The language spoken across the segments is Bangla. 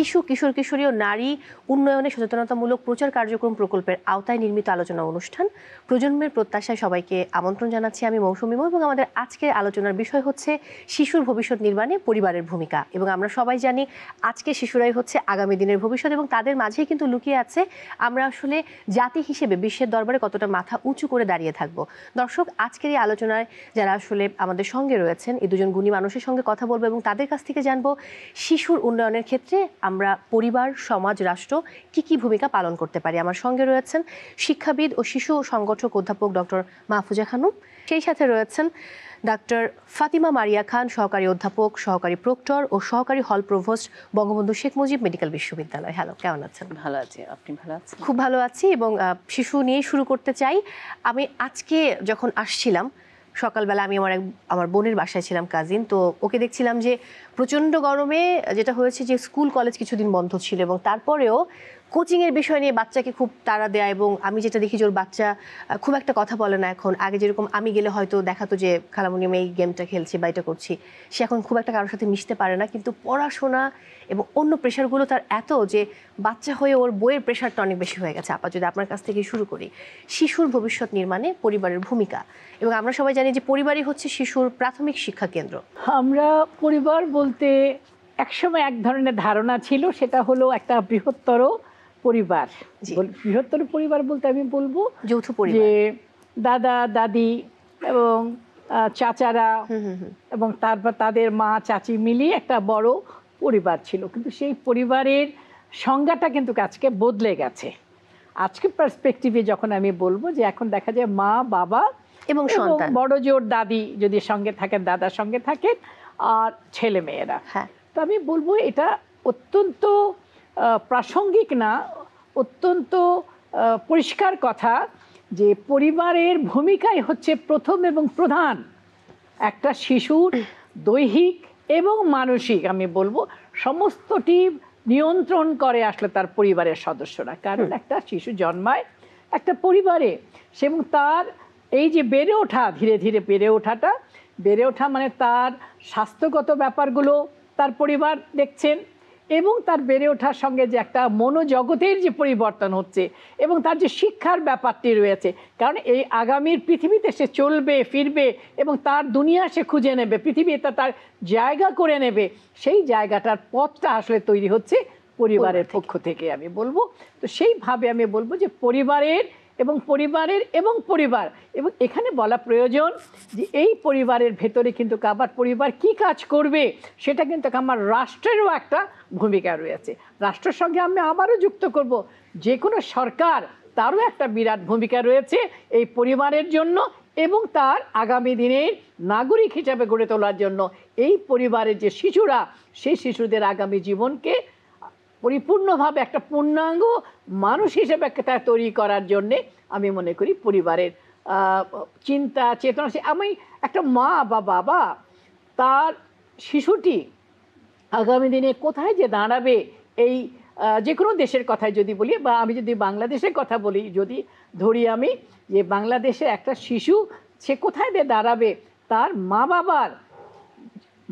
শিশু কিশোর কিশোরী ও নারী উন্নয়নে সচেতনতামূলক প্রচার কার্যক্রম প্রকল্পের আওতায় নির্মিত আলোচনা অনুষ্ঠান প্রজন্মের প্রত্যাশায় সবাইকে আমন্ত্রণ জানাচ্ছি আমি মৌসুমী এবং আমাদের আজকের আলোচনার বিষয় হচ্ছে শিশুর ভবিষ্যৎ নির্মাণে পরিবারের ভূমিকা। এবং আমরা সবাই জানি আজকে শিশুরাই হচ্ছে আগামী দিনের ভবিষ্যৎ এবং তাদের মাঝেই কিন্তু লুকিয়ে আছে আমরা আসলে জাতি হিসেবে বিশ্বের দরবারে কতটা মাথা উঁচু করে দাঁড়িয়ে থাকব। দর্শক, আজকের এই আলোচনায় যারা আসলে আমাদের সঙ্গে রয়েছেন এই দুজন গুণী মানুষের সঙ্গে কথা বলবো এবং তাদের কাছ থেকে জানবো শিশুর উন্নয়নের ক্ষেত্রে আমরা পরিবার, সমাজ, রাষ্ট্র কি ভূমিকা পালন করতে পারি। আমার সঙ্গে রয়েছেন শিক্ষাবিদ ও শিশু সংগঠক অধ্যাপক ডক্টর মাহফুজা খানম, সেই সাথে রয়েছেন ডাক্তার ফাতিমা মারিয়া খান, সহকারী অধ্যাপক, সহকারী প্রক্টর ও সহকারী হল প্রভোস্ট, বঙ্গবন্ধু শেখ মুজিব মেডিকেল বিশ্ববিদ্যালয়। হ্যালো, কেমন আছেন? ভালো আছি, আপনি ভালো আছেন? খুব ভালো আছি এবং শিশু নিয়েই শুরু করতে চাই। আমি আজকে যখন আসছিলাম সকালবেলা আমি আমার বোনের বাসায় ছিলাম, কাজিন, তো ওকে দেখছিলাম যে প্রচণ্ড গরমে যেটা হয়েছে যে স্কুল কলেজ কিছুদিন বন্ধ ছিল এবং তারপরেও কোচিংয়ের বিষয় নিয়ে বাচ্চাকে খুব তাড়া দেয় এবং আমি যেটা দেখি যে ওর বাচ্চা খুব একটা কথা বলে না এখন। আগে যেরকম আমি গেলে হয়তো দেখাতো যে খালামুনি আমি এই গেমটা খেলছি বা এটা করছি, সে এখন খুব একটা কারোর সাথে মিশতে পারে না। কিন্তু পড়াশোনা এবং অন্য প্রেশারগুলো তার এত যে বাচ্চা হয়ে ওর বইয়ের প্রেশারটা অনেক বেশি হয়ে গেছে। আপা, যদি আপনার কাছ থেকে শুরু করি, শিশুর ভবিষ্যৎ নির্মাণে পরিবারের ভূমিকা, এবং আমরা সবাই জানি যে পরিবারই হচ্ছে শিশুর প্রাথমিক শিক্ষা কেন্দ্র। আমরা পরিবার বলতে একসময় এক ধরনের ধারণা ছিল, সেটা হলো একটা বৃহত্তর পরিবার। বৃহত্তর পরিবার বলতে আমি বলবো যৌথ পরিবার, যে দাদা দাদি এবং চাচারা এবং তারপর তাদের মা চাচি মিলিয়ে একটা বড় পরিবার ছিল। কিন্তু সেই পরিবারের সংজ্ঞাটা কিন্তু আজকে বদলে গেছে। আজকে পার্সপেক্টিভে যখন আমি বলবো যে এখন দেখা যায় মা, বাবা এবং বড় জোর দাদি যদি সঙ্গে থাকেন, দাদার সঙ্গে থাকেন, আর ছেলে মেয়েরা। হ্যাঁ, তো আমি বলবো এটা অত্যন্ত প্রাসঙ্গিক না, অত্যন্ত পরিষ্কার কথা যে পরিবারের ভূমিকাই হচ্ছে প্রথম এবং প্রধান একটা শিশুর দৈহিক এবং মানসিক, আমি বলবো সমস্তটি নিয়ন্ত্রণ করে আসলে তার পরিবারের সদস্যরা। কারণ একটা শিশু জন্মায় একটা পরিবারে, এবং তার এই যে বেড়ে ওঠা, ধীরে ধীরে বেড়ে ওঠা মানে তার স্বাস্থ্যগত ব্যাপারগুলো তার পরিবার দেখছেন, এবং তার বেড়ে ওঠার সঙ্গে যে একটা মনোজগতের যে পরিবর্তন হচ্ছে এবং তার যে শিক্ষার ব্যাপারটি রয়েছে। কারণ এই আগামীর পৃথিবীতে সে চলবে ফিরবে এবং তার দুনিয়া সে খুঁজে নেবে, পৃথিবীতে তার জায়গা করে নেবে, সেই জায়গাটার পথটা আসলে তৈরি হচ্ছে পরিবারের পক্ষ থেকে, আমি বলবো। তো সেইভাবে আমি বলবো যে পরিবার এবং এখানে বলা প্রয়োজন যে এই পরিবারের ভেতরে কিন্তু আবার পরিবার কি কাজ করবে সেটা কিন্তু আমার রাষ্ট্রেরও একটা ভূমিকা রয়েছে। রাষ্ট্রের সঙ্গে আমি আবারও যুক্ত করব, যে কোনো সরকার তারও একটা বিরাট ভূমিকা রয়েছে এই পরিবারের জন্য এবং তার আগামী দিনের নাগরিক হিসাবে গড়ে তোলার জন্য। এই পরিবারের যে শিশুরা, সেই শিশুদের আগামী জীবনকে পরিপূর্ণভাবে একটা পূর্ণাঙ্গ মানুষ হিসেবে তৈরি করার জন্যে আমি মনে করি পরিবারের চিন্তা চেতনা। আমি একটা মা বা বাবা তার শিশুটি আগামী দিনে কোথায় যে দাঁড়াবে, এই যে কোনো দেশের কথাই যদি বলি, বা আমি যদি বাংলাদেশের কথা বলি, যদি ধরি আমি যে বাংলাদেশে একটা শিশু সে কোথায় দিয়ে দাঁড়াবে, তার মা বাবার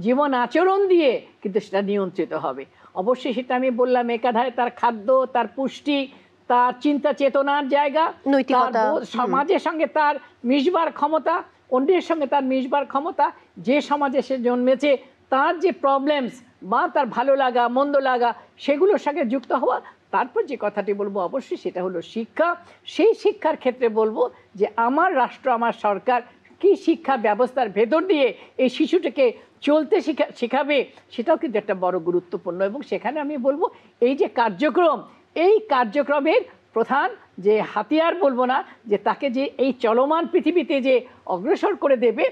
জীবন আচরণ দিয়ে কিন্তু সেটা নিয়ন্ত্রিত হবে। অবশ্যই সেটা আমি বললাম একাধারে তার খাদ্য, তার পুষ্টি, তার চিন্তা চেতনার জায়গা, নৈতিকতা, সমাজের সঙ্গে তার মিশবার ক্ষমতা, অন্যের সঙ্গে তার মিশবার ক্ষমতা, যে সমাজে সে জন্মেছে তার যে প্রবলেমস বা তার ভালো লাগা মন্দ লাগা সেগুলোর সঙ্গে যুক্ত হওয়া। তারপর যে কথাটি বলবো অবশ্যই সেটা হলো শিক্ষা। সেই শিক্ষার ক্ষেত্রে বলবো যে আমার রাষ্ট্র, আমার সরকার কি শিক্ষা ব্যবস্থার ভেতর দিয়ে এই শিশুটিকে চলতে শেখাবে সেটাও কিন্তু একটা বড় গুরুত্বপূর্ণ। এবং সেখানে আমি বলবো এই যে কার্যক্রম, এই কার্যক্রমের প্রধান যে হাতিয়ার বলবো না, যে তাকে যে এই চলমান পৃথিবীতে যে অগ্রসর করে দেবে,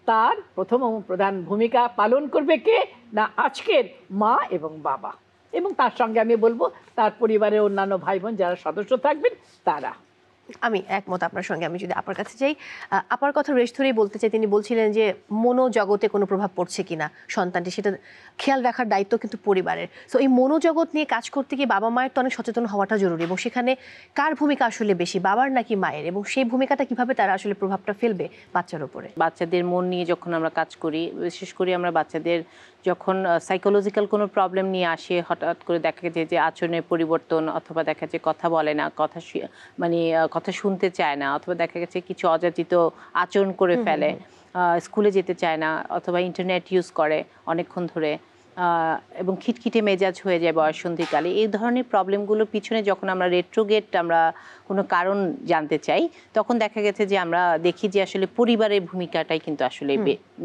তার প্রথম এবং প্রধান ভূমিকা পালন করবে কে না, আজকের মা এবং বাবা, এবং তার সঙ্গে আমি বলবো তার পরিবারের অন্যান্য ভাই বোন যারা সদস্য থাকবেন তারা। আমি একমত আপনার সঙ্গে। আমি যদি আপনার কাছে যাই, আপার কথা রেশ ধরেই বলতে চাই, তিনি বলছিলেন যে মনোজগতে কোনো প্রভাব পড়ছে কিনা সন্তানটি, সেটা খেয়াল রাখার দায়িত্ব কিন্তু পরিবারের। সো এই মনোজগৎ নিয়ে কাজ করতে গিয়ে বাবা মায়ের তো অনেক সচেতন হওয়াটা জরুরি, এবং সেখানে কার ভূমিকা আসলে বেশি, বাবার নাকি মায়ের, এবং সেই ভূমিকাটা কিভাবে তারা আসলে প্রভাবটা ফেলবে বাচ্চার উপরে? বাচ্চাদের মন নিয়ে যখন আমরা কাজ করি, বিশেষ করে আমরা বাচ্চাদের যখন সাইকোলজিক্যাল কোনো প্রবলেম নিয়ে আসে, হঠাৎ করে দেখা যায় যে আচরণের পরিবর্তন, অথবা দেখা যায় কথা বলে না, মানে কথা শুনতে চায় না, অথবা দেখা গেছে কিছু অযাচিত আচরণ করে ফেলে, স্কুলে যেতে চায় না, অথবা ইন্টারনেট ইউজ করে অনেকক্ষণ ধরে, এবং খিটখিটে মেজাজ হয়ে যায় বয়ঃসন্ধিকালে। এই ধরনের প্রবলেমগুলোর পিছনে যখন আমরা রেট্রোগেট আমরা কোনো কারণ জানতে চাই, তখন দেখা গেছে যে আমরা দেখি যে আসলে পরিবারের ভূমিকাটাই কিন্তু আসলে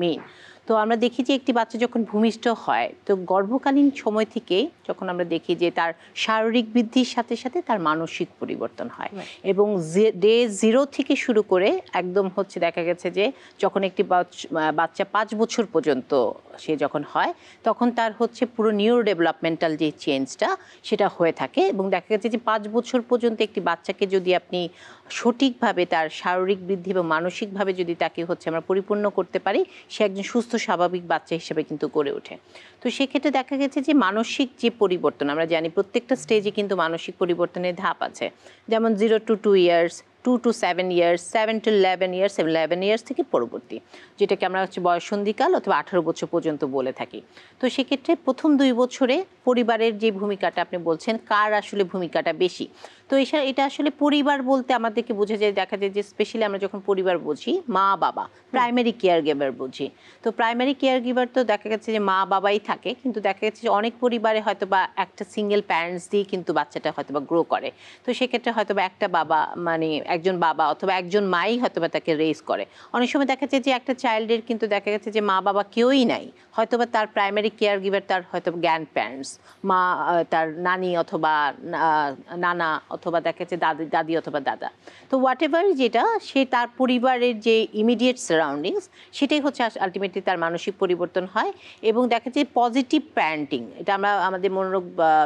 মেইন। তো আমরা দেখি যে একটি বাচ্চা যখন ভূমিষ্ঠ হয়, তো গর্ভকালীন সময় থেকে যখন আমরা দেখি যে তার শারীরিক বৃদ্ধির সাথে সাথে তার মানসিক পরিবর্তন হয়, এবং ডে 0 থেকে শুরু করে একদম হচ্ছে দেখা গেছে যে যখন একটি বাচ্চা 5 বছর পর্যন্ত সে যখন হয়, তখন তার হচ্ছে পুরো নিউরো ডেভেলপমেন্টাল যে চেঞ্জটা সেটা হয়ে থাকে। এবং দেখা গেছে যে 5 বছর পর্যন্ত একটি বাচ্চাকে যদি আপনি সঠিকভাবে তার শারীরিক বৃদ্ধি এবং মানসিকভাবে যদি তাকে হচ্ছে আমরা পরিপূর্ণ করতে পারি, সে একজন সুস্থ স্বাভাবিক বাচ্চা হিসেবে কিন্তু গড়ে ওঠে। তো সেক্ষেত্রে দেখা গেছে যে মানসিক যে পরিবর্তন, আমরা জানি প্রত্যেকটা স্টেজে কিন্তু মানসিক পরিবর্তনের ধাপ আছে, যেমন 0 to 2 years, 2 to 7 years, 7 to 11 years, 11 years থেকে পরবর্তী, যেটাকে আমরা হচ্ছে বয়ঃসন্ধিকাল অথবা 18 বছর পর্যন্ত বলে থাকি। তো সেক্ষেত্রে প্রথম 2 বছরে পরিবারের যে ভূমিকাটা আপনি বলছেন, কার আসলে ভূমিকাটা বেশি, তো এটা আসলে পরিবার বলতে আমাদেরকে বোঝা যায়, দেখা যায় যে স্পেশালি আমরা যখন পরিবার বুঝি, মা বাবা, প্রাইমারি কেয়ার গিভার বুঝি। তো প্রাইমারি কেয়ার গিভার তো দেখা গেছে যে মা বাবাই থাকে, কিন্তু দেখা গেছে যে অনেক পরিবারে হয়তো বা একটা সিঙ্গেল প্যারেন্টস দিয়ে কিন্তু বাচ্চাটা হয়তো বা গ্রো করে। তো সেক্ষেত্রে হয়তো বা একটা বাবা, মানে একজন বাবা অথবা একজন মাই হয়তো বা তাকে রেজ করে। অনেক সময় দেখা যায় যে একটা চাইল্ডের কিন্তু দেখা গেছে যে মা বাবা কেউই নাই, হয়তো বা তার প্রাইমারি কেয়ার গিভার তার হয়তো গ্র্যান্ড প্যারেন্টস, মা, তার নানি অথবা নানা, অথবা দেখা যাচ্ছে দাদি অথবা দাদা। তো হোয়াট এভার যেটা, সে তার পরিবারের যে ইমিডিয়েট সারাউন্ডিংস, সেটাই হচ্ছে আলটিমেটলি তার মানসিক পরিবর্তন হয়। এবং দেখা যায় পজিটিভ প্যারেন্টিং, এটা আমরা আমাদের মনোরোগ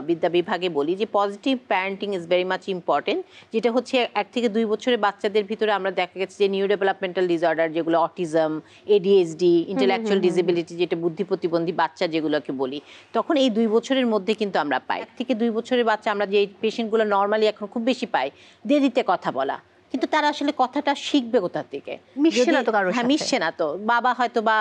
বিদ্যা বিভাগে বলি যে positive parenting is very much important, যেটা হচ্ছে 1 থেকে 2 বছরের বাচ্চাদের ভিতরে আমরা দেখা গেছে যে নিউরো ডেভেলপমেন্টাল ডিসঅর্ডার, যেগুলো অটিজম, এডিএইচডি, ইন্টেলেকচুয়াল ডিসেবিলিটি, যেটা বুদ্ধি প্রতিবন্ধী বাচ্চা যেগুলোকে বলি, তখন এই 2 বছরের মধ্যে কিন্তু আমরা পাই। 1 থেকে 2 বছরের বাচ্চা আমরা যে পেশেন্টগুলো নর্মালি এখন খুব বেশি পাই, দেরিতে কথা বলা, কিন্তু তারা আসলে কথাটা শিখবে কোথা থেকে? মিশছে না তো কারোর হ্যাঁ, সাথে। মিশছে না তো। বাবা হয়তো বা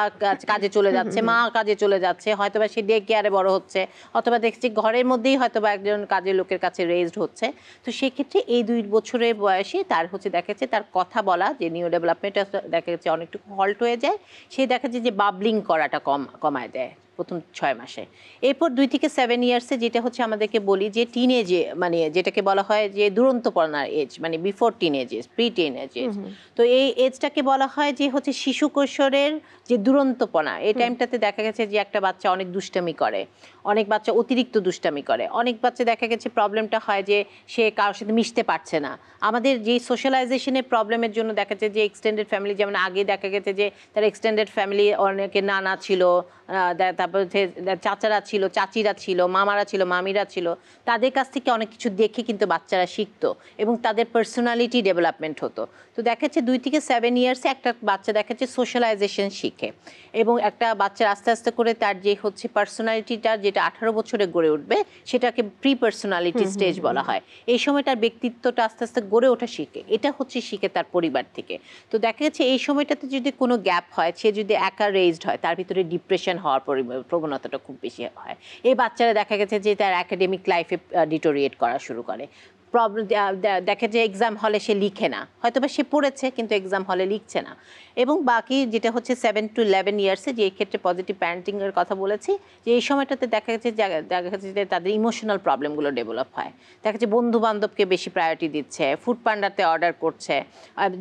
কাজে চলে যাচ্ছে, মা কাজে চলে যাচ্ছে, হয়তো বা সে ডে কেয়ারে বড় হচ্ছে, অথবা দেখছি ঘরের মধ্যেই হয়তো বা একজন কাজের লোকের কাছে রেজড হচ্ছে। তো সেক্ষেত্রে এই 2 বছরের বয়সে তার হচ্ছে দেখা যাচ্ছে তার কথা বলা যে নিউরো ডেভেলপমেন্টটা দেখা যাচ্ছে অনেকটুকু হল্ট হয়ে যায়। সে দেখা যায় যে বাবলিং করাটা কমায় দেয় প্রথম 6 মাসে। এরপর 2 থেকে 7 ইয়ার্সে যেটা হচ্ছে আমাদেরকে বলি যে টিনেজে, মানে যেটাকে বলা হয় যে দুরন্তপনার এজ, মানে before teenage age, pre teenage age. তো এই এজটাকে বলা হয় যে হচ্ছে শিশু কৈশোরের যে দুরন্তপনা, এই টাইমটাতে দেখা গেছে যে একটা বাচ্চা অনেক দুষ্টামি করে, অনেক বাচ্চা অতিরিক্ত দুষ্টামি করে, অনেক বাচ্চা দেখা গেছে প্রবলেমটা হয় যে সে কারোর সাথে মিশতে পারছে না। আমাদের যে সোশ্যালাইজেশনের প্রবলেমের জন্য দেখা যাচ্ছে যে এক্সটেন্ডেড ফ্যামিলি, যেমন আগে দেখা গেছে যে তার এক্সটেন্ডেড ফ্যামিলি অনেকে নানা ছিল, তারপর হচ্ছে চাচারা ছিল, চাচিরা ছিল, মামারা ছিল, মামিরা ছিল, তাদের কাছ থেকে অনেক কিছু দেখে কিন্তু বাচ্চারা শিখতো এবং তাদের পার্সোনালিটি ডেভেলপমেন্ট হতো। তো দেখা যাচ্ছে 2 থেকে 7 ইয়ার্সে একটা বাচ্চা দেখা যাচ্ছে সোশ্যালাইজেশন শিখে, এবং একটা বাচ্চার আস্তে আস্তে করে তার যে হচ্ছে পার্সোনালিটিটা, যেটা 18 বছরে গড়ে উঠবে, সেটাকে প্রি পার্সোনালিটি স্টেজ বলা হয়। এই সময় তার ব্যক্তিত্বটা আস্তে আস্তে গড়ে ওঠা শিখে, এটা হচ্ছে শিখে তার পরিবার থেকে। তো দেখা যাচ্ছে এই সময়টাতে যদি কোনো গ্যাপ হয়, সে যদি একা রেজড হয়, তার ভিতরে ডিপ্রেশন হওয়ার প্রবণতাটা খুব বেশি হয়। এই বাচ্চারা দেখা গেছে যে তার একাডেমিক লাইফে ডিটোরিয়েট করা শুরু করে। প্রবলেম দেখে যে এক্সাম হলে সে লিখে না, হয়তো বা সে পড়েছে কিন্তু এক্সাম হলে লিখছে না। এবং বাকি যেটা হচ্ছে 7 to 11 ইয়ার্সে, যে ক্ষেত্রে পজিটিভ প্যারেন্টিংয়ের কথা বলেছি, যে এই সময়টাতে দেখা গেছে যে তাদের ইমোশনাল প্রবলেমগুলো ডেভেলপ হয়। দেখা যাচ্ছে বন্ধু বান্ধবকে বেশি প্রায়োরিটি দিচ্ছে, ফুড পান্ডাতে অর্ডার করছে,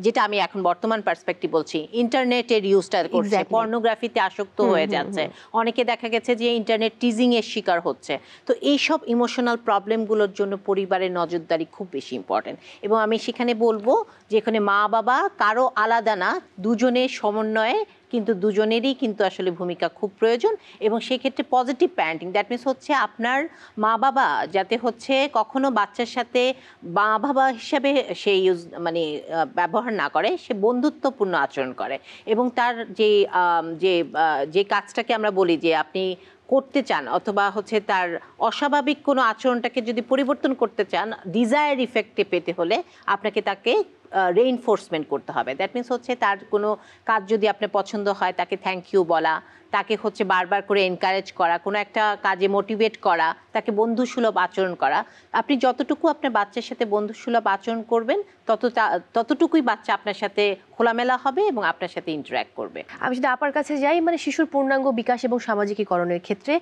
যেটা আমি এখন বর্তমান পার্সপেক্টিভ বলছি, ইন্টারনেটের ইউজটা করছে, পর্নোগ্রাফিতে আসক্ত হয়ে যাচ্ছে, অনেকে দেখা গেছে যে ইন্টারনেট টিজিংয়ের শিকার হচ্ছে। তো এইসব ইমোশনাল প্রবলেমগুলোর জন্য পরিবারের নজরদারি খুব বেশি ইম্পর্টেন্ট। এবং আমি সেখানে বলবো যে এখানে মা বাবা কারো আলাদা না, দুজনের সমন্বয়ে কিন্তু দুজনেরই কিন্তু আসলে ভূমিকা খুব প্রয়োজন। এবং সেক্ষেত্রে পজিটিভ প্যারেন্টিং, দ্যাট মিনস হচ্ছে আপনার মা বাবা যাতে হচ্ছে কখনো বাচ্চার সাথে মা বাবা হিসাবে সে মানে ব্যবহার না করে, সে বন্ধুত্বপূর্ণ আচরণ করে, এবং তার যে কাজটাকে আমরা বলি যে আপনি করতে চান, অথবা হচ্ছে তার অস্বাভাবিক কোনো আচরণটাকে যদি পরিবর্তন করতে চান, ডিজায়ার ইফেক্টে পেতে হলে আপনাকে তাকে রেইনফোর্সমেন্ট করতে হবে। দ্যাট মিনস হচ্ছে তার কোনো কাজ যদি আপনার পছন্দ হয় তাকে থ্যাংক ইউ বলা, তাকে হচ্ছে বারবার করে এনকারেজ করা, কোনো একটা কাজে মোটিভেট করা, তাকে বন্ধুসুলভ আচরণ করা। আপনি যতটুকু আপনার বাচ্চার সাথে বন্ধুসুলভ আচরণ করবেন ততটুকুই বাচ্চা আপনার সাথে খোলামেলা হবে এবং আপনার সাথে ইন্টারঅ্যাক্ট করবে। আমি যদি আপার কাছে যাই, মানে শিশুর পূর্ণাঙ্গ বিকাশ এবং সামাজিকীকরণের ক্ষেত্রে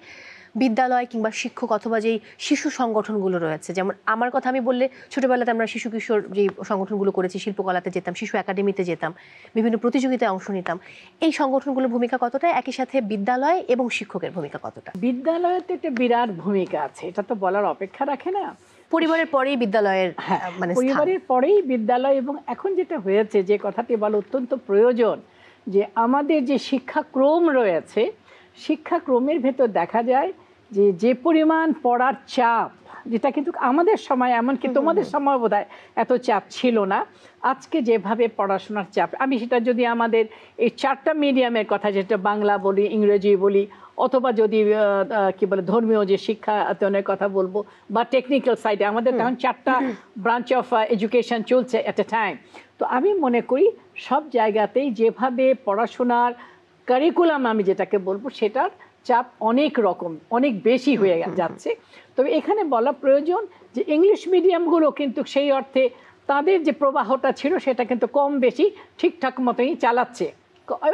বিদ্যালয় কিংবা শিক্ষক অথবা যেই শিশু সংগঠনগুলো রয়েছে, যেমন আমার কথা আমি বললে ছোটবেলাতে আমরা শিশু কিশোর যে সংগঠনগুলো করেছি, শিল্পকলাতে যেতাম, শিশু একাডেমিতে যেতাম, বিভিন্ন প্রতিযোগিতায় অংশ নিতাম, এই সংগঠনগুলোর ভূমিকা কতটা, একই সাথে বিদ্যালয় এবং শিক্ষকের ভূমিকা কতটা? বিদ্যালয়তে একটা বিরাট ভূমিকা আছে, এটা তো বলার অপেক্ষা রাখে না। পরিবারের পরেই বিদ্যালয়ের মানে স্থান। পরিবারের পরেই বিদ্যালয়। এবং এখন যেটা হয়েছে, যে কথাটি বলা অত্যন্ত প্রয়োজন, যে আমাদের যে শিক্ষাক্রম রয়েছে, শিক্ষাক্রমের ভেতর দেখা যায় যে যে পরিমাণ পড়ার চাপ, যেটা কিন্তু আমাদের সময়, এমনকি তোমাদের সময় বোধহয় এত চাপ ছিল না, আজকে যেভাবে পড়াশোনার চাপ, আমি সেটা যদি আমাদের এই 4টা মিডিয়ামের কথা, যেটা বাংলা বলি, ইংরেজি বলি, অথবা যদি কি বলে ধর্মীয় যে শিক্ষা আয়তনের কথা বলবো, বা টেকনিক্যাল সাইডে, আমাদের তখন 4টা ব্রাঞ্চ অফ এডুকেশন চলছে এট এ টাইম। তো আমি মনে করি সব জায়গাতেই যেভাবে পড়াশোনার কারিকুলাম আমি যেটাকে বলবো, সেটার চাপ অনেক রকম, অনেক বেশি হয়ে যাচ্ছে। তবে এখানে বলা প্রয়োজন যে ইংলিশ মিডিয়ামগুলো কিন্তু সেই অর্থে তাদের যে প্রবাহটা ছিল সেটা কিন্তু কম বেশি ঠিকঠাক মতোই চালাচ্ছে।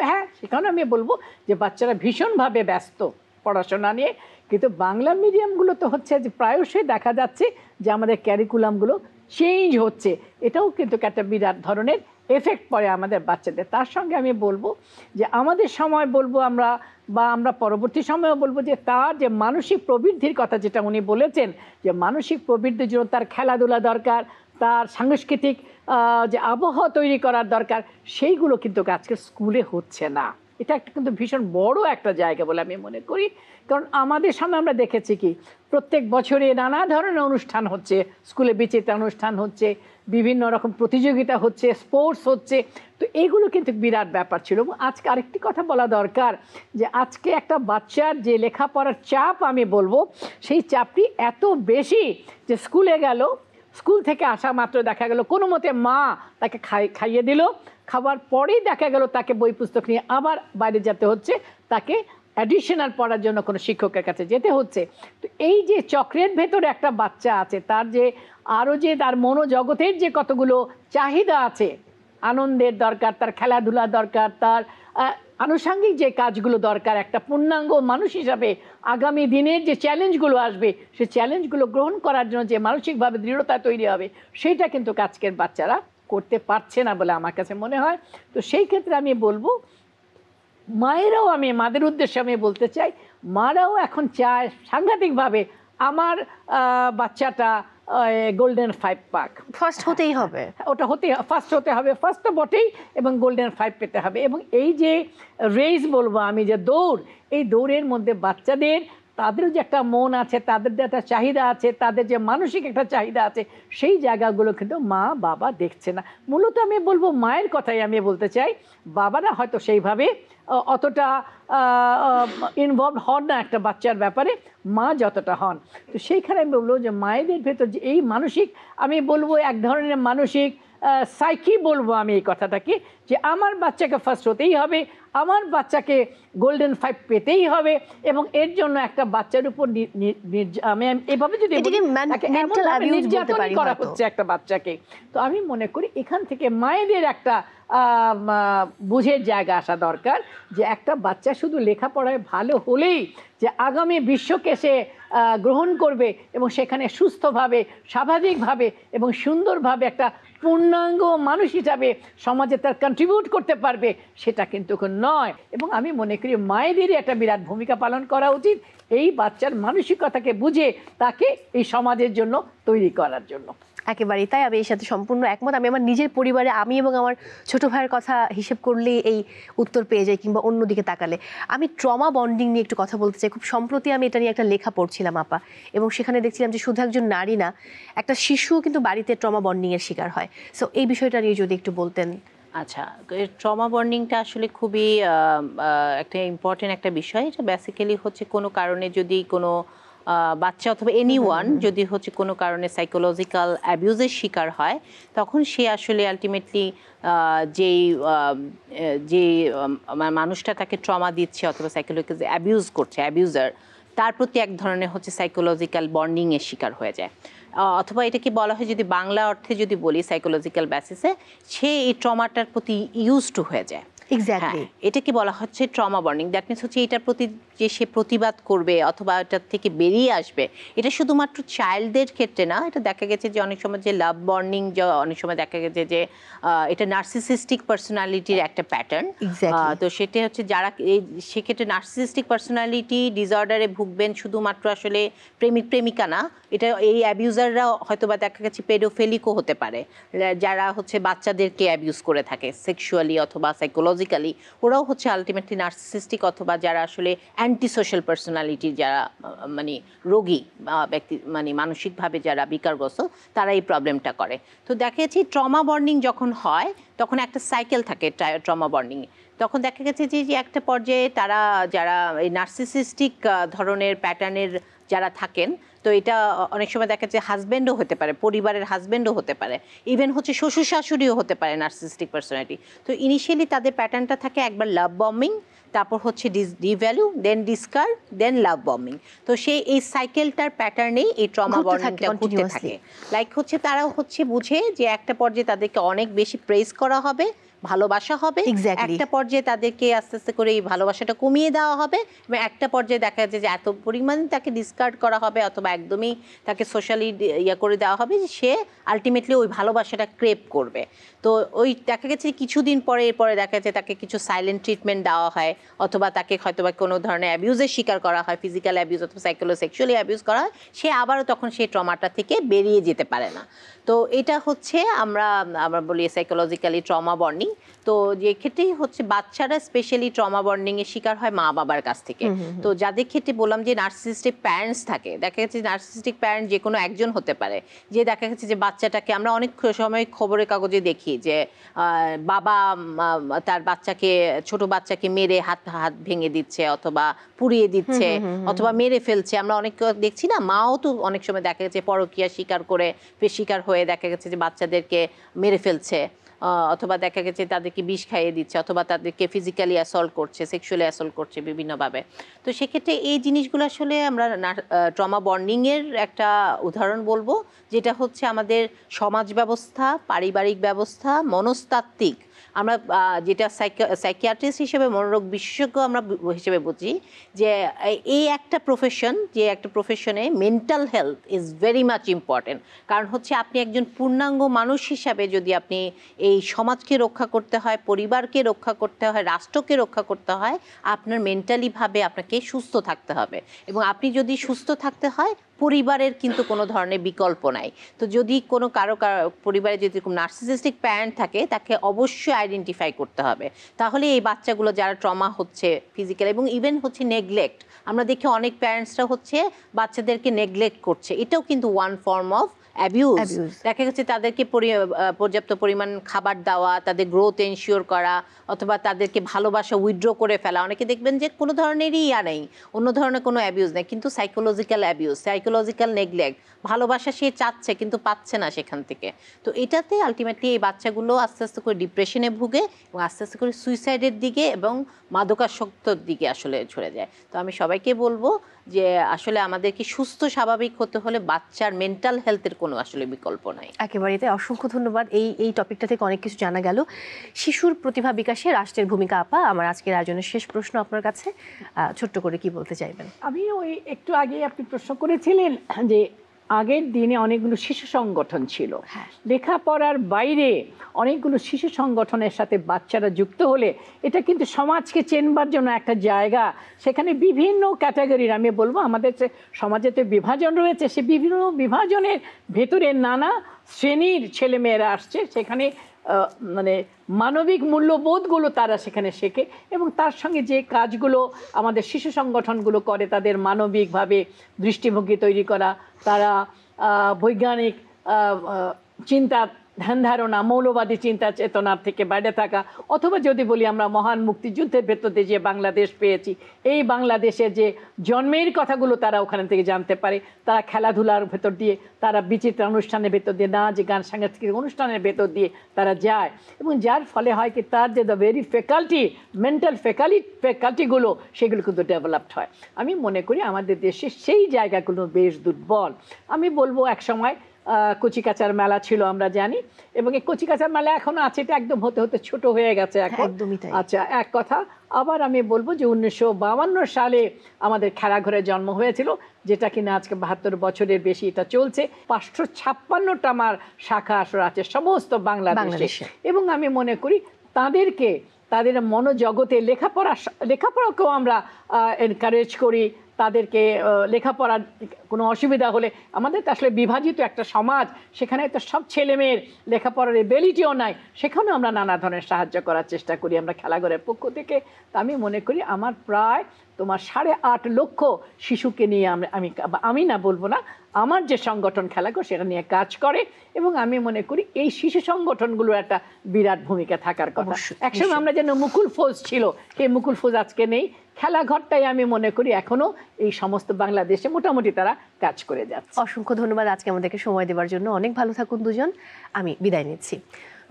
হ্যাঁ, সেখানে আমি বলবো যে বাচ্চারা ভীষণভাবে ব্যস্ত পড়াশোনা নিয়ে, কিন্তু বাংলা মিডিয়ামগুলো তো হচ্ছে যে প্রায়শই দেখা যাচ্ছে যে আমাদের ক্যারিকুলামগুলো চেঞ্জ হচ্ছে, এটাও কিন্তু একটা বিরাট ধরনের এফেক্ট পড়ে আমাদের বাচ্চাদের। তার সঙ্গে আমি বলবো যে আমাদের সময় বলবো আমরা, বা আমরা পরবর্তী সময়েও বলবো, যে তার যে মানসিক প্রবৃদ্ধির কথা যেটা উনি বলেছেন, যে মানসিক প্রবৃদ্ধির জন্য তার খেলাধুলা দরকার, তার সাংস্কৃতিক যে আবহাওয়া তৈরি করার দরকার, সেইগুলো কিন্তু আজকে স্কুলে হচ্ছে না। এটা একটা কিন্তু ভীষণ বড় একটা জায়গা বলে আমি মনে করি। কারণ আমাদের সামনে আমরা দেখেছি কি, প্রত্যেক বছরে নানা ধরনের অনুষ্ঠান হচ্ছে, স্কুলে বিচিত্র অনুষ্ঠান হচ্ছে, বিভিন্ন রকম প্রতিযোগিতা হচ্ছে, স্পোর্টস হচ্ছে, তো এইগুলো কিন্তু বিরাট ব্যাপার ছিল। আজকে আরেকটি কথা বলা দরকার, যে আজকে একটা বাচ্চার যে লেখাপড়ার চাপ, আমি বলবো সেই চাপটি এত বেশি যে স্কুলে গেল, স্কুল থেকে আসা মাত্র দেখা গেল কোনো মতে মা তাকে খাইয়ে দিল, খাবার পরেই দেখা গেল তাকে বই পুস্তক নিয়ে আবার বাইরে যেতে হচ্ছে, তাকে অ্যাডিশনাল পড়ার জন্য কোনো শিক্ষকের কাছে যেতে হচ্ছে। তো এই যে চক্রের ভেতরে একটা বাচ্চা আছে, তার যে আরও যে তার মনোজগতের যে কতগুলো চাহিদা আছে, আনন্দের দরকার, তার খেলাধুলা দরকার, তার আনুষঙ্গিক যে কাজগুলো দরকার, একটা পূর্ণাঙ্গ মানুষ হিসাবে আগামী দিনের যে চ্যালেঞ্জগুলো আসবে, সেই চ্যালেঞ্জগুলো গ্রহণ করার জন্য যে মানসিকভাবে দৃঢ়তা তৈরি হবে, সেইটা কিন্তু আজকের বাচ্চারা করতে পারছে না বলে আমার কাছে মনে হয়। তো সেই ক্ষেত্রে আমি বলবো, মায়েরাও, আমি মাদের উদ্দেশ্যে আমি বলতে চাই, মারাও এখন চায় সাংঘাতিকভাবে আমার বাচ্চাটা গোল্ডেন 5 পাক, ফার্স্ট হতেই হবে, ওটা ফার্স্ট হতে হবে, ফার্স্ট তো বটেই, এবং গোল্ডেন 5 পেতে হবে। এবং এই যে রেস বলবো আমি, যে দৌড়, এই দৌড়ের মধ্যে বাচ্চাদের, তাদের যে একটা মন আছে, তাদের যে একটা চাহিদা আছে, তাদের যে মানসিক একটা চাহিদা আছে, সেই জায়গাগুলো কিন্তু মা বাবা দেখছে না। মূলত আমি বলবো মায়ের কথাই আমি বলতে চাই, বাবারা হয়তো সেইভাবে অতটা ইনভলভ হন না একটা বাচ্চার ব্যাপারে, মা যতটা হন। তো সেইখানে আমি বলবো যে মায়েদের ভেতর যে এই মানসিক, আমি বলবো এক ধরনের মানসিক সাইকি বলবো আমি এই কথাটাকে, যে আমার বাচ্চাকে ফার্স্ট হতেই হবে, আমার বাচ্চাকে গোল্ডেন 5 পেতেই হবে, এবং এর জন্য একটা বাচ্চার উপর আমি এভাবে যদি নির্যাতন করা হচ্ছে একটা বাচ্চাকে। তো আমি মনে করি এখান থেকে মায়েদের একটা বুঝের জায়গা আসা দরকার, যে একটা বাচ্চা শুধু লেখাপড়ায় ভালো হলেই যে আগামী বিশ্বকে সে গ্রহণ করবে এবং সেখানে সুস্থভাবে, স্বাভাবিকভাবে এবং সুন্দরভাবে একটা পূর্ণাঙ্গ মানুষ হিসাবে সমাজে তার কন্ট্রিবিউট করতে পারবে, সেটা কিন্তু নয়। এবং আমি মনে করি মায়েদেরই একটা বিরাট ভূমিকা পালন করা উচিত এই বাচ্চার মানসিকতাকে বুঝে তাকে এই সমাজের জন্য তৈরি করার জন্য। একেবারেই তাই, আমি এর সাথে সম্পূর্ণ একমত। আমি আমার নিজের পরিবারে, আমি এবং আমার ছোট ভাইয়ের কথা হিসেব করলেই এই উত্তর পেয়ে যাই, কিংবা অন্যদিকে তাকালে। আমি ট্রমা বন্ডিং নিয়ে একটু কথা বলতে চাই। খুব সম্প্রতি আমি এটা নিয়ে একটা লেখা পড়ছিলাম আপা, এবং সেখানে দেখছিলাম যে শুধু একজন নারী না, একটা শিশুও কিন্তু বাড়িতে ট্রমা বন্ডিংয়ের শিকার হয়। সো এই বিষয়টা নিয়ে যদি একটু বলতেন। আচ্ছা, ট্রমা বন্ডিংটা আসলে খুবই একটা ইম্পর্টেন্ট একটা বিষয়। এটা বেসিক্যালি হচ্ছে কোনো কারণে যদি কোনো বাচ্চা অথবা এনিওয়ান যদি হচ্ছে কোনো কারণে সাইকোলজিক্যাল অ্যাবিউজের শিকার হয়, তখন সে আসলে আলটিমেটলি যে মানুষটা তাকে ট্রমা দিচ্ছে অথবা সাইকোলজিক্যাল অ্যাবিউজ করছে, অ্যাবিউজার, তার প্রতি এক ধরনের হচ্ছে সাইকোলজিক্যাল বন্ডিংয়ের শিকার হয়ে যায়। অথবা এটাকে বলা হয়, যদি বাংলা অর্থে যদি বলি সাইকোলজিক্যাল বেসিসে, সে এই ট্রমাটার প্রতি ইউজ টু হয়ে যায়। এক্স্যাক্টলি, এটাকে বলা হচ্ছে ট্রমা বন্ডিং। দ্যাট মিনস হচ্ছে এটার প্রতি যে সে প্রতিবাদ করবে অথবা এটার থেকে বেরিয়ে আসবে, এটা শুধুমাত্র চাইল্ডদের ক্ষেত্রে না, এটা দেখা গেছে যে অনেক সময় যে লাভ বন্ডিং, অনেক সময় দেখা গেছে যে এটা নার্সিসিস্টিক পার্সোনালিটির একটা প্যাটার্ন। তো সেটা হচ্ছে যারা সেক্ষেত্রে নার্সিসিস্টিক পার্সোনালিটি ডিসঅর্ডারে ভুগবেন শুধুমাত্র আসলে প্রেমিক প্রেমিকা না, এটা এই অ্যাবিউজাররা হয়তো বা দেখা গেছে পেডোফিলিকও হতে পারে, যারা হচ্ছে বাচ্চাদেরকে অ্যাবিউজ করে থাকে সেক্সুয়ালি অথবা সাইকোলজিক্যালি, ওরাও হচ্ছে আলটিমেটলি নার্সিসিস্টিক অথবা যারা আসলে অ্যান্টি সোশ্যাল পার্সোনালিটি, যারা মানে রোগী ব্যক্তি, মানে মানসিকভাবে যারা বিকারগ্রস্ত, তারা এই প্রবলেমটা করে। তো দেখা যাচ্ছে ট্রমা বন্ডিং যখন হয় তখন একটা সাইকেল থাকে ট্রমা বন্ডিংয়ে। তখন দেখা গেছে যে একটা পর্যায়ে তারা যারা এই নার্সিসিস্টিক ধরনের প্যাটার্নের যারা থাকেন, তো এটা অনেক সময় দেখা যাচ্ছে হাজব্যান্ডও হতে পারে, পরিবারের হাজব্যান্ডও হতে পারে, ইভেন হচ্ছে শ্বশুর শাশুড়িও হতে পারে নার্সিসিস্টিক পার্সোনালিটি। তো ইনিশিয়ালি তাদের প্যাটার্নটা থাকে একবার লাভ বম্বিং, তারপর হচ্ছে ডিভ্যালু, দেন ডিসকার্ড, দেন লাভ বম্বিং। তো সেই এই সাইকেলটার প্যাটার্নেই এই ট্রমা বন্ডিংটা ঘুরতে থাকে। লাইক হচ্ছে তারা হচ্ছে বুঝে যে একটা পর্যায়ে তাদেরকে অনেক বেশি প্রেজ করা হবে, ভালোবাসা হবে, একটা পর্যায়ে তাদেরকে আস্তে আস্তে করে এই ভালোবাসাটা কমিয়ে দেওয়া হবে, এবং একটা পর্যায়ে দেখা যাচ্ছে যে এত পরিমাণ তাকে ডিসকার্ড করা হবে অথবা একদমই তাকে সোশ্যালি করে দেওয়া হবে যে সে আলটিমেটলি ওই ভালোবাসাটা ক্রেভ করবে। তো ওই দেখা গেছে কিছুদিন পরে এরপরে দেখা যাচ্ছে তাকে কিছু সাইলেন্ট ট্রিটমেন্ট দেওয়া হয়, অথবা তাকে হয়তো বা কোনো ধরনের অ্যাবিউজের শিকার করা হয়, ফিজিক্যাল অ্যাবিউজ অথবা সেক্সুয়ালি অ্যাবিউজ করা হয়, সে আবারও তখন সেই ট্রমাটা থেকে বেরিয়ে যেতে পারে না। তো এটা হচ্ছে আমরা বলি সাইকোলজিক্যালি ট্রমা বন্ডিং। তো যে ক্ষেত্রেই হচ্ছে বাচ্চারা স্পেশালি ট্রমা বন্ডিং এর শিকার হয় মা বাবার কাছ থেকে। তো যাদের ক্ষেত্রে বললাম যে নার্সিসিস্টিক প্যারেন্টস থাকে, দেখা যাচ্ছে নার্সিসিস্টিক প্যারেন্ট যে কোনো একজন হতে পারে, যে দেখা যাচ্ছে যে বাচ্চাটাকে আমরা অনেক সময় খবরের কাগজে দেখি যে বাবা তার বাচ্চাকে, ছোট বাচ্চাকে মেরে হাত ভেঙে দিচ্ছে অথবা পুড়িয়ে দিচ্ছে অথবা মেরে ফেলছে। আমরা অনেক দেখছি না, মাও তো অনেক সময় দেখা গেছে পরকীয়া শিকার হয়ে দেখা গেছে যে বাচ্চাদেরকে মেরে ফেলছে, অথবা দেখা গেছে তাদেরকে বিষ খাইয়ে দিচ্ছে, অথবা তাদেরকে ফিজিক্যালি অ্যাসল্ট করছে, সেক্সুয়ালি অ্যাসল্ট করছে বিভিন্নভাবে। তো সেক্ষেত্রে এই জিনিসগুলো আসলে আমরা ট্রমা বন্ডিংয়ের একটা উদাহরণ বলবো, যেটা হচ্ছে আমাদের সমাজ ব্যবস্থা, পারিবারিক ব্যবস্থা, মনস্তাত্ত্বিক, আমরা যেটা সাইকিয়াট্রিস্ট হিসেবে, মনোরোগ বিশেষজ্ঞ আমরা হিসেবে বুঝি যে এই একটা প্রফেশন, যে একটা প্রফেশনে mental health is very much important. কারণ হচ্ছে আপনি একজন পূর্ণাঙ্গ মানুষ হিসাবে যদি আপনি এই সমাজকে রক্ষা করতে হয়, পরিবারকে রক্ষা করতে হয়, রাষ্ট্রকে রক্ষা করতে হয়, আপনার মেন্টালিভাবে আপনাকে সুস্থ থাকতে হবে। এবং আপনি যদি সুস্থ থাকতে হয়, পরিবারের কিন্তু কোনো ধরনের বিকল্প নাই। তো যদি কোনো কারো পরিবারে যদি নার্সিসিস্টিক প্যারেন্ট থাকে, তাকে অবশ্যই আইডেন্টিফাই করতে হবে। তাহলে এই বাচ্চাগুলো যারা ট্রমা হচ্ছে ফিজিক্যাল এবং ইভেন হচ্ছে নেগলেক্ট, আমরা দেখি অনেক প্যারেন্টসরা হচ্ছে বাচ্চাদেরকে নেগলেক্ট করছে, এটাও কিন্তু ওয়ান ফর্ম অফ অ্যাবিউজ। দেখা গেছে তাদেরকে পর্যাপ্ত পরিমাণ খাবার দেওয়া, তাদের গ্রোথ এনশিওর করা, অথবা তাদেরকে ভালোবাসা উইথড্র করে ফেলা। অনেকে দেখবেন যে কোনো ধরনেরই নেই, অন্য ধরনের কোনো অ্যাবিউজ নেই, কিন্তু সাইকোলজিক্যাল অ্যাবিউজ, সাইকোলজিক্যাল নেগলেক্ট, ভালোবাসা সে চাচ্ছে কিন্তু পাচ্ছে না সেখান থেকে। তো এটাতে আলটিমেটলি এই বাচ্চাগুলো আস্তে আস্তে করে ডিপ্রেশনে ভুগে এবং আস্তে আস্তে করে সুইসাইডের দিকে এবং মাদকাসক্তর দিকে আসলে ঝরে যায়। তো আমি সবাইকে বলবো যে আসলে আমাদেরকে সুস্থ স্বাভাবিক হতে হলে বাচ্চার মেন্টাল হেলথের কোনো আসলে বিকল্প নাই। একেবারেই তাই। অসংখ্য ধন্যবাদ। এই টপিকটা থেকে অনেক কিছু জানা গেল। শিশুর প্রতিভা বিকাশে রাষ্ট্রের ভূমিকা। আপা, আমার আজকের আয়োজনের শেষ প্রশ্ন আপনার কাছে, ছোট্ট করে কি বলতে চাইবেন? আমি ওই একটু আগে আপনি প্রশ্ন করেছিলেন যে আগের দিনে অনেকগুলো শিশু সংগঠন ছিল, লেখাপড়ার বাইরে অনেকগুলো শিশু সংগঠনের সাথে বাচ্চারা যুক্ত হলে এটা কিন্তু সমাজকে চেনবার জন্য একটা জায়গা। সেখানে বিভিন্ন ক্যাটাগরির, আমি বলবো আমাদের সমাজে তো বিভাজন রয়েছে, সে বিভিন্ন বিভাজনের ভেতরে নানা শ্রেণীর ছেলেমেয়েরা আসছে, সেখানে মানে মানবিক মূল্যবোধগুলো তারা সেখানে শেখে। এবং তার সঙ্গে যে কাজগুলো আমাদের শিশু সংগঠনগুলো করে, তাদের মানবিকভাবে দৃষ্টিভঙ্গি তৈরি করা, তারা বৈজ্ঞানিক চিন্তা ধ্যান ধারণা, মৌলবাদী চিন্তা চেতনার থেকে বাইরে থাকা, অথবা যদি বলি আমরা মহান মুক্তিযুদ্ধের ভেতর দিয়ে যে বাংলাদেশ পেয়েছি, এই বাংলাদেশের যে জন্মের কথাগুলো তারা ওখানে থেকে জানতে পারে, তারা খেলাধুলার ভেতর দিয়ে, তারা বিচিত্র অনুষ্ঠানের ভেতর দিয়ে, নাচ গান সাংস্কৃতিক অনুষ্ঠানের ভেতর দিয়ে তারা যায়, এবং যার ফলে হয় কি তার যে দ্য ভেরি ফ্যাকাল্টি, মেন্টাল ফ্যাকাল্টিগুলো সেগুলো কিন্তু ডেভেলপড হয়। আমি মনে করি আমাদের দেশে সেই জায়গাগুলো বেশ দুর্বল। আমি বলবো এক সময় কচিকাচার মেলা ছিল আমরা জানি, এবং এই কচিকাচার মেলা এখনো আছে, এটা একদম হতে হতে ছোট হয়ে গেছে এখন। একদমই তাই। আচ্ছা, এক কথা। আবার আমি বলবো যে 1952 সালে আমাদের খেলাঘরে জন্ম হয়েছিল, যেটা কিনা আজকে 72 বছরের বেশি এটা চলছে। 556টা আমার শাখা আসর আছে সমস্ত বাংলাদেশে, এবং আমি মনে করি তাদের মনোজগতে লেখাপড়াকেও আমরা এনকারেজ করি, তাদেরকে লেখাপড়ার কোনো অসুবিধা হলে, আমাদের তো আসলে বিভাজিত একটা সমাজ, সেখানে তো সব ছেলেমেয়ের লেখাপড়ার এবিলিটিও নাই, সেখানেও আমরা নানা ধরনের সাহায্য করার চেষ্টা করি আমরা খেলাঘরের পক্ষ থেকে। তা আমি মনে করি আমার প্রায় 8.5 লক্ষ শিশুকে নিয়ে আমি না বলবো না, আমার যে সংগঠন খেলাঘর সেটা নিয়ে কাজ করে, এবং আমি মনে করি এই শিশু সংগঠনগুলোর একটা বিরাট ভূমিকা থাকার কথা। একসময় আমরা যেন মুকুল ফৌজ ছিল, সেই মুকুল ফৌজ আজকে নেই। খেলাঘরটাই আমি মনে করি এখনো এই সমস্ত বাংলাদেশে মোটামুটি তারা কাজ করে যাচ্ছে। অসংখ্য ধন্যবাদ আজকে আমাদেরকে সময় দেওয়ার জন্য। অনেক ভালো থাকুন দুজন। আমি বিদায় নিচ্ছি।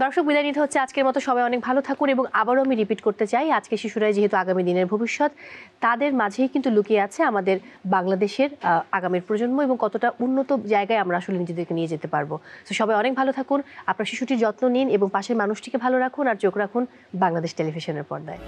দর্শক, বিদায় নিতে হচ্ছে আজকের মতো। সবাই অনেক ভালো থাকুন, এবং আবারও আমি রিপিট করতে চাই, আজকে শিশুরাই যেহেতু আগামী দিনের ভবিষ্যৎ, তাদের মাঝেই কিন্তু লুকিয়ে আছে আমাদের বাংলাদেশের আগামীর প্রজন্ম, এবং কতটা উন্নত জায়গায় আমরা আসলে নিজেদেরকে নিয়ে যেতে পারবো। তো সবাই অনেক ভালো থাকুন, আপনার শিশুটির যত্ন নিন, এবং পাশের মানুষটিকে ভালো রাখুন, আর চোখ রাখুন বাংলাদেশ টেলিভিশনের পর্দায়।